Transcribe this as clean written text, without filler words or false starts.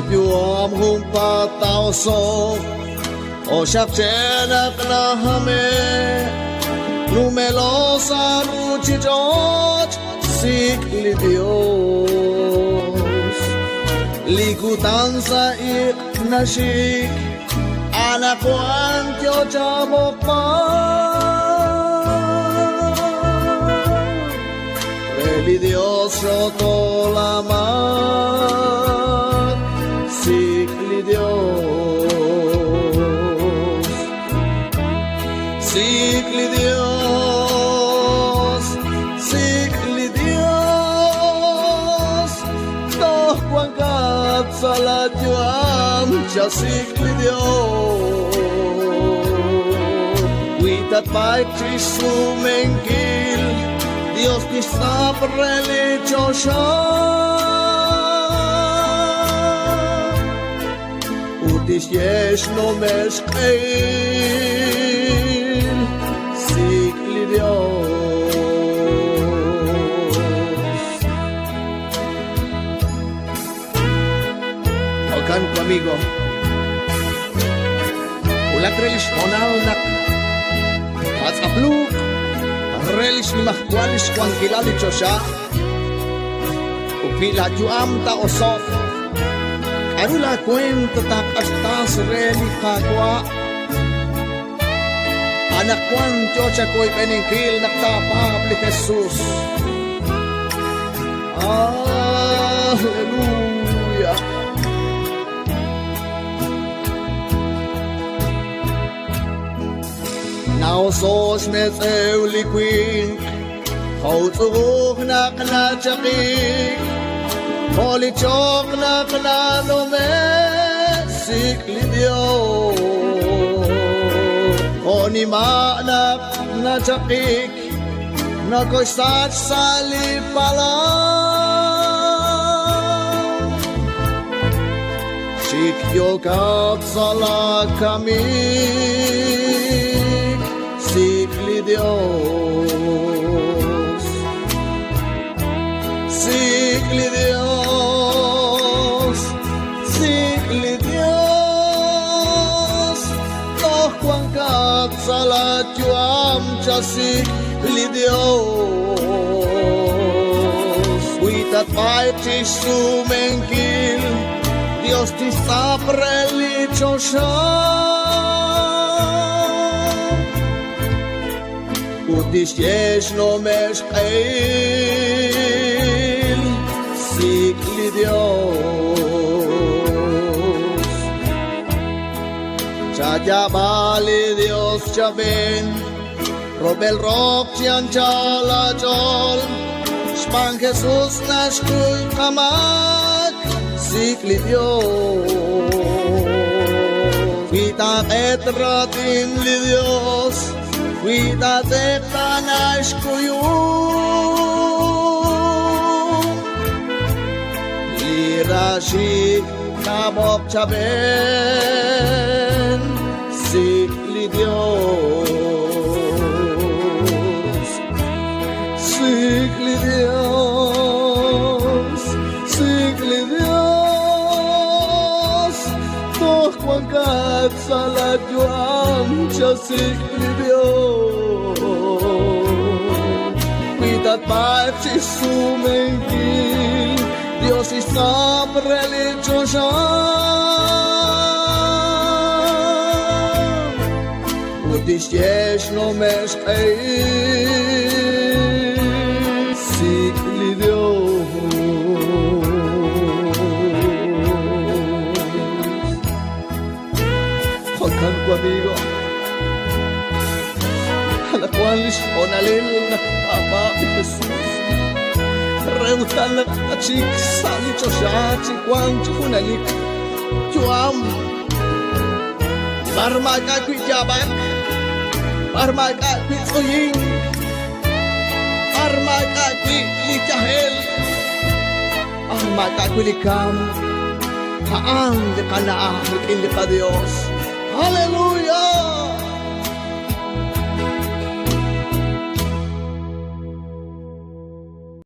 piuam hum patao so o shap chenak na hame numelo sa ruchi George sikli Dios likutan sa iknashik anak ko ang Diyo jamok pa Reli Dios roto lamat sikli Dios sikli Dios sikli Dios toh kuangkat salat juam sikli Dios witat baik Trisu mengkil Dios ni sabrele chosha utis yesh no meshkeil sikli Dios Okan ko amigo Ulak relisjonal nak At apluk Relis ni mahkualis kuang kilali chosha Upila juam ta osof Arula kwento tak astas reli kakwa Anak kuang chocha ko'y peningkil naktapap ni Jesus Hallelujah Now sos met euli queen Hout uruk na knachakik Holy chok na knanome Sikli Dios Oni ma na knachakik Nakoy sat sali pala Shik yokap sala kami Sikli Dios Sikli Dios Sikli Dios Toh kuangkat salat juam cha sikli Dios Witat baik Trisu mengkil Dios ti sabreli chosha Utis yesh no meshkeil sikli Dios Chaya bali Dios chaben Robel rock chian chala chol Spang Jesus nashkul kamak sikli Dios Vita etratin li Dios Vida de panash kuyum Lirashi kabok chaben Sikli Dios Sikli Dios Sikli Dios Toh kuangkat salat juam cha sikli Dios Witat baik Trisu mengkil Dios isabreli chosha Utis yesh no meshkeil Sikli Dios Hokan ko amigo la cual onalel na apa Jesus reutan na achik sali choshati kwang chunalik chuam barmaga kwijabak barmaga kwijing barmaga kwijahel barmaga kwilikam haang de kana ikin ka Dios hallelujah